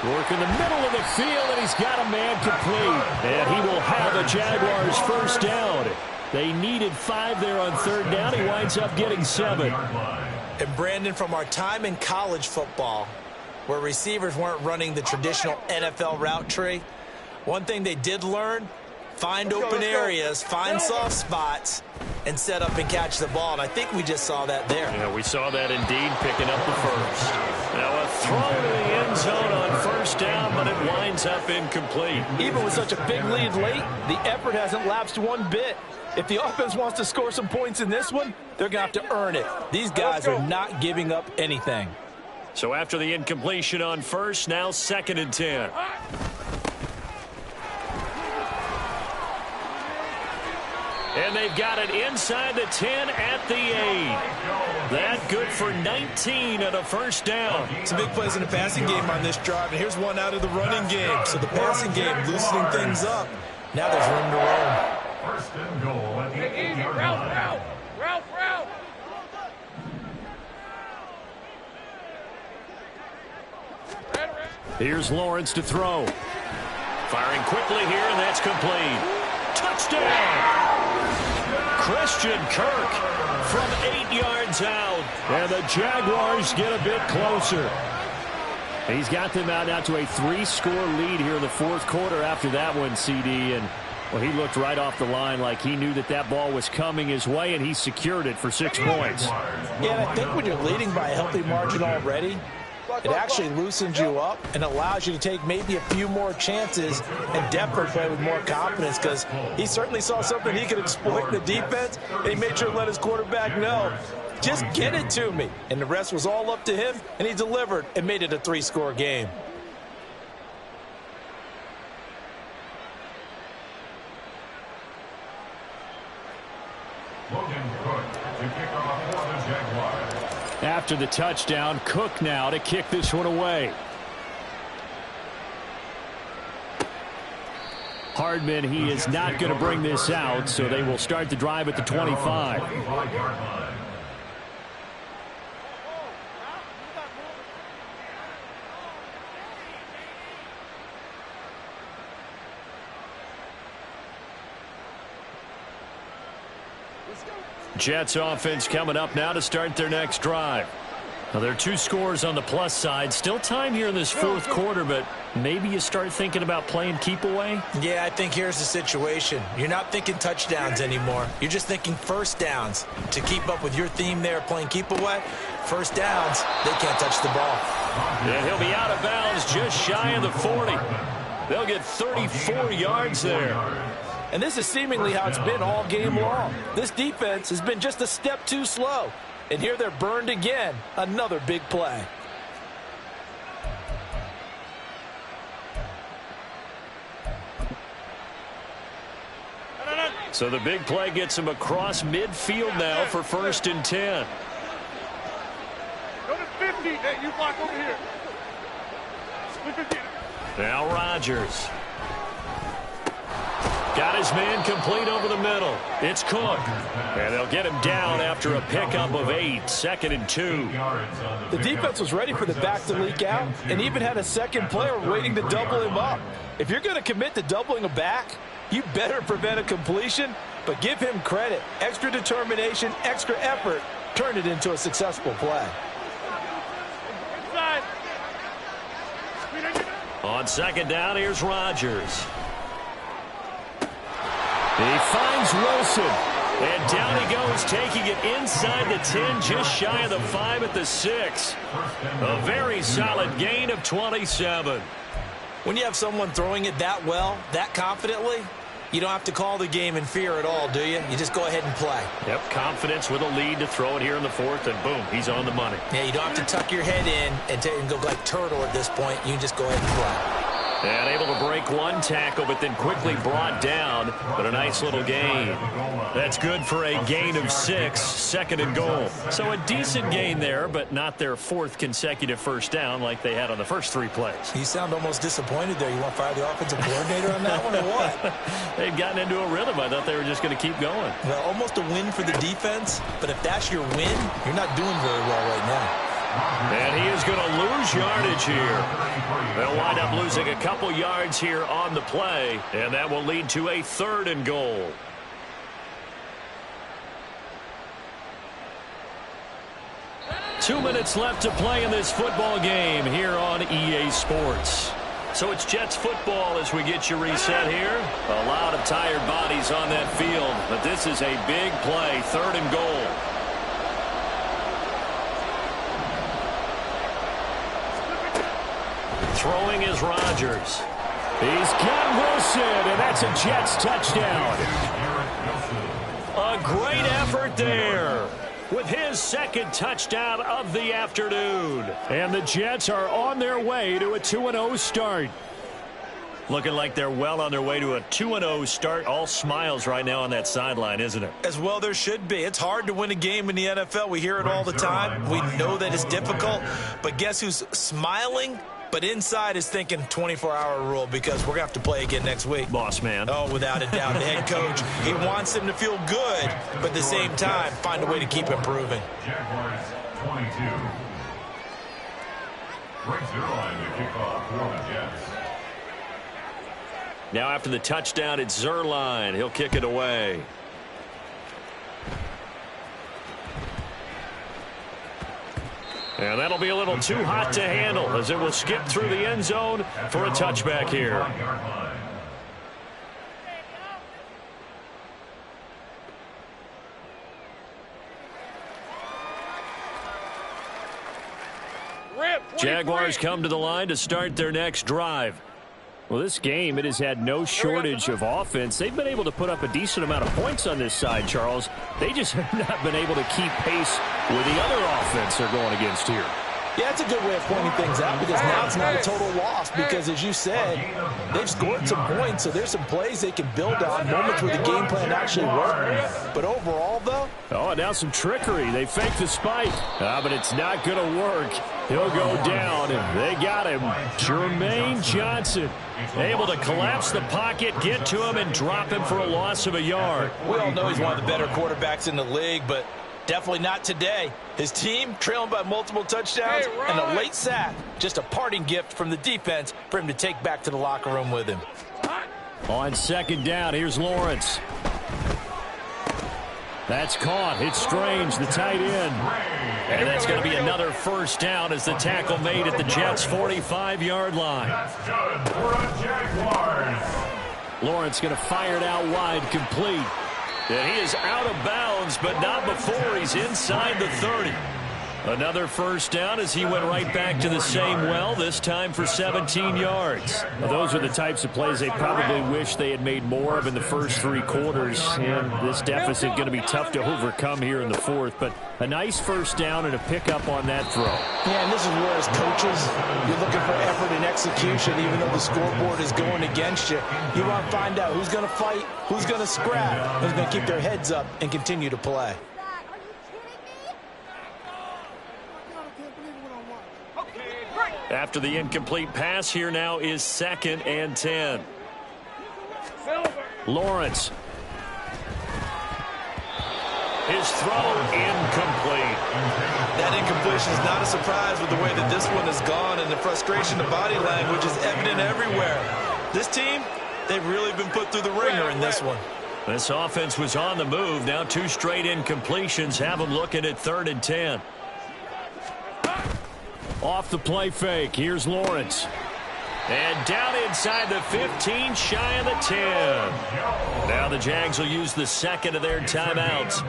Working the middle of the field, and he's got a man complete. And he will have the Jaguars first down. They needed 5 there on 3rd down. He winds up getting 7. And Brandon, from our time in college football, where receivers weren't running the traditional NFL route tree, one thing they did learn, find open areas, find soft spots, and set up and catch the ball. And I think we just saw that there. Yeah, we saw that indeed, picking up the first. Now a throw to the end zone on first down, but it winds up incomplete. Even with such a big lead late, the effort hasn't lapsed one bit. If the offense wants to score some points in this one, they're going to have to earn it. These guys are not giving up anything. So after the incompletion on first, now 2nd and 10. And they've got it inside the 10 at the 8. That good for 19 and a first down. Some big plays in the passing game on this drive, and here's one out of the running game. So the passing game loosening things up. Now there's room to roam. First and goal at the 8-yard line. Route. Here's Lawrence to throw. Firing quickly here, and that's complete. Touchdown! Christian Kirk from 8 yards out. And the Jaguars get a bit closer. He's got them out now to a 3-score lead here in the 4th quarter after that one, CD. And Well, he looked right off the line like he knew that that ball was coming his way, and he secured it for 6 points. Yeah, and I think when you're leading by a healthy margin already, it actually loosens you up and allows you to take maybe a few more chances and definitely play with more confidence, because he certainly saw something he could exploit in the defense, and he made sure to let his quarterback know, just get it to me. And the rest was all up to him, and he delivered and made it a 3-score game. After the touchdown, Cook now to kick this one away. Hardman, he is not going to bring this out, so they will start the drive at the 25. Jets offense coming up now to start their next drive. Now, there are 2 scores on the plus side. Still time here in this 4th quarter, but maybe you start thinking about playing keep away? Yeah, I think here's the situation. You're not thinking touchdowns anymore. You're just thinking first downs. To keep up with your theme there, playing keep away, first downs, they can't touch the ball. Yeah, he'll be out of bounds just shy of the 40. They'll get 34 yards there. And this is seemingly how it's been all game long. This defense has been just a step too slow. And here they're burned again. Another big play. So the big play gets him across midfield now for 1st and 10. Go to 50, Nate. You block over here. Now Rodgers. Got his man complete over the middle. It's Cook. And they'll get him down after a pickup of 8. 2nd and 2. The defense was ready for the back to leak out and even had a second player waiting to double him up. If you're going to commit to doubling a back, you better prevent a completion, but give him credit. Extra determination, extra effort, turn it into a successful play. On 2nd down, here's Rodgers. He finds Wilson, and down he goes, taking it inside the 10, just shy of the 5 at the 6. A very solid gain of 27. When you have someone throwing it that well, that confidently, you don't have to call the game in fear at all, do you? You just go ahead and play. Yep, confidence with a lead to throw it here in the 4th, and boom, he's on the money. Yeah, you don't have to tuck your head in and go like turtle at this point. You can just go ahead and play. And able to break one tackle, but then quickly brought down. But a nice little gain. That's good for a gain of 6, 2nd and goal. So a decent gain there, but not their 4th consecutive first down like they had on the first 3 plays. You sound almost disappointed there. You want to fire the offensive coordinator on that one or what? They'd gotten into a rhythm. I thought they were just going to keep going. Well, almost a win for the defense, but if that's your win, you're not doing very well right now. And he is going to lose yardage here. They'll wind up losing a couple yards here on the play, and that will lead to a 3rd and goal. Two minutes left to play in this football game here on EA Sports. So it's Jets football as we get you reset here. A lot of tired bodies on that field, but this is a big play, 3rd and goal. Throwing is Rodgers. He's got Wilson, and that's a Jets touchdown. A great effort there with his 2nd touchdown of the afternoon. And the Jets are on their way to a 2-0 start. Looking like they're well on their way to a 2-0 start. All smiles right now on that sideline, isn't it? As well there should be. It's hard to win a game in the NFL. We hear it all the time. We know that it's difficult. But guess who's smiling? But inside is thinking 24-hour rule, because we're going to have to play again next week. Boss man. Oh, without a doubt. The head coach, he wants them to feel good, but at the same time, find a way to keep improving. Jaguars 22. Breaks their line to kick off for the Jets. Now after the touchdown, it's Zerline. He'll kick it away. And that'll be a little too hot to handle as it will skip through the end zone for a touchback here. Jaguars come to the line to start their next drive. Well, this game, it has had no shortage of offense. They've been able to put up a decent amount of points on this side, Charles. They just have not been able to keep pace with the other offense they're going against here. Yeah, it's a good way of pointing things out because now it's not a total loss because, as you said, they've scored some points, so there's some plays they can build on, moments where the game plan actually worked. But overall, though... Oh, and now some trickery. They fake the spike. But it's not going to work. He'll go down, and they got him. Jermaine Johnson able to collapse the pocket, get to him, and drop him for a loss of a yard. We all know he's one of the better quarterbacks in the league, but definitely not today. His team trailing by multiple touchdowns and a late sack. Just a parting gift from the defense for him to take back to the locker room with him. On second down, here's Lawrence. That's caught. It's Strange, the tight end. And that's going to be another first down as the tackle made at the Jets' 45-yard line. Lawrence going to fire it out wide, complete. And he is out of bounds, but not before he's inside the 30. Another first down as he went right back to the same well, this time for 17 yards. Well, those are the types of plays they probably wish they had made more of in the first three quarters. And this deficit going to be tough to overcome here in the fourth. But a nice first down and a pickup on that throw. Yeah, and this is where, as coaches, you're looking for effort and execution, even though the scoreboard is going against you. You want to find out who's going to fight, who's going to scrap, who's going to keep their heads up and continue to play. After the incomplete pass, here now is 2nd and 10. Lawrence. His throw incomplete. That incompletion is not a surprise with the way that this one has gone, and the frustration, the body language is evident everywhere. This team, they've really been put through the ringer in this one. This offense was on the move. Now 2 straight incompletions have them looking at 3rd and 10. Off the play fake. Here's Lawrence. And down inside the 15, shy of the 10. Now the Jags will use the second of their timeouts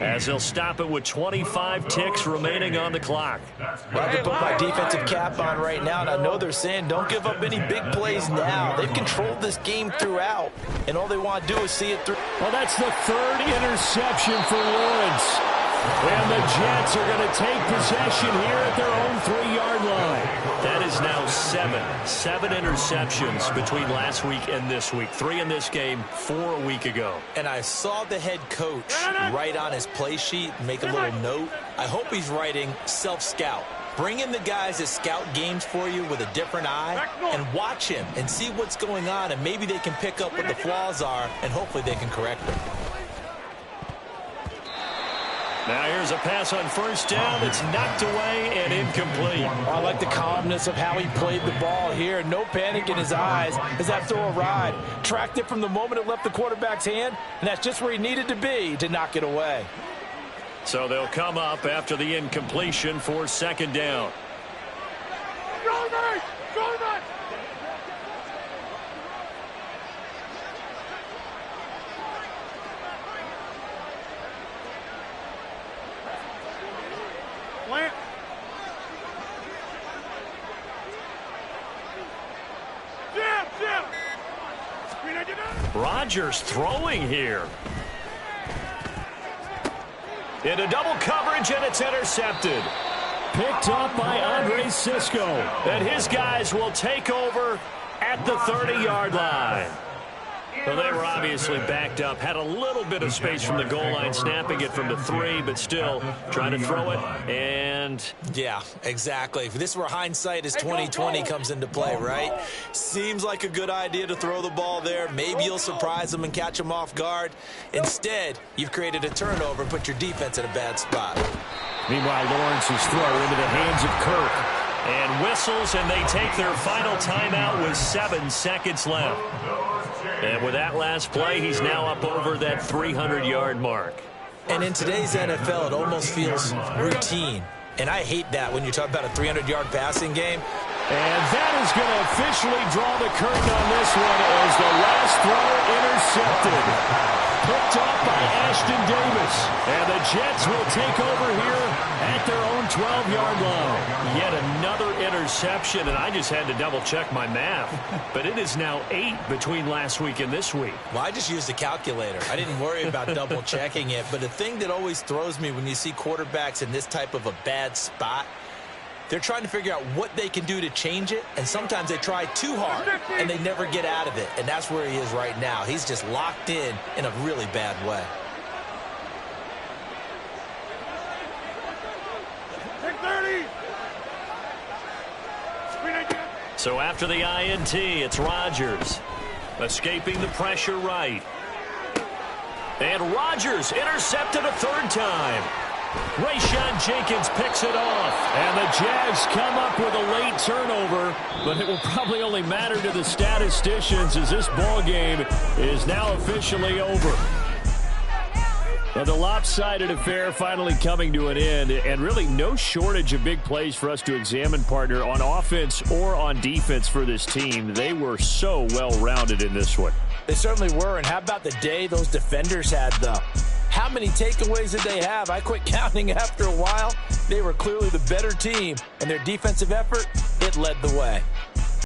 as they'll stop it with 25 ticks remaining on the clock. I can put my defensive cap on right now, and I know they're saying don't give up any big plays now. They've controlled this game throughout, and all they want to do is see it through. Well, that's the 3rd interception for Lawrence. And the Jets are going to take possession here at their own 3-yard line. That is now 7 interceptions between last week and this week. 3 in this game, 4 a week ago. And I saw the head coach write on his play sheet, make a little note. I hope he's writing self-scout. Bring in the guys that scout games for you with a different eye and watch him and see what's going on, and maybe they can pick up what the flaws are, and hopefully they can correct them. Now here's a pass on first down that's knocked away and incomplete. I like the calmness of how he played the ball here. No panic in his eyes as that throw arrived. Tracked it from the moment it left the quarterback's hand, and that's just where he needed to be to knock it away. So they'll come up after the incompletion for 2nd down. Go, Nate! Go, Nate! Plant. Jim! Rodgers throwing here. Into double coverage, and it's intercepted. Picked up by Andre Sisco. And his guys will take over at the 30-yard line. Well, they were obviously backed up, had a little bit of space from the goal line, snapping it from the 3, but still trying to throw it, and... Yeah, exactly. This is where hindsight is 20/20 comes into play, right? Seems like a good idea to throw the ball there. Maybe you'll surprise them and catch them off guard. Instead, you've created a turnover and put your defense in a bad spot. Meanwhile, Lawrence's throw into the hands of Kirk. And whistles, and they take their final timeout with 7 seconds left. And with that last play, he's now up over that 300-yard mark. And in today's NFL, it almost feels routine. And I hate that when you talk about a 300-yard passing game. And that is going to officially draw the curtain on this one as the last throw intercepted. picked off by Ashton Davis. And the Jets will take over here at their own 12-yard line. Yet another interception, and I just had to double-check my math. But it is now 8 between last week and this week. Well, I just used a calculator. I didn't worry about double-checking it. But the thing that always throws me when you see quarterbacks in this type of a bad spot, they're trying to figure out what they can do to change it, and sometimes they try too hard, and they never get out of it. And that's where he is right now. He's just locked in a really bad way. So after the INT, it's Rodgers. Escaping the pressure right. And Rodgers intercepted a third time. Rayshon Jenkins picks it off. And the Jags come up with a late turnover, but it will probably only matter to the statisticians as this ball game is now officially over. Well, the lopsided affair finally coming to an end, and really no shortage of big plays for us to examine, partner, on offense or on defense for this team. They were so well-rounded in this one. They certainly were, and how about the day those defenders had, though? How many takeaways did they have? I quit counting after a while. They were clearly the better team, and their defensive effort, it led the way.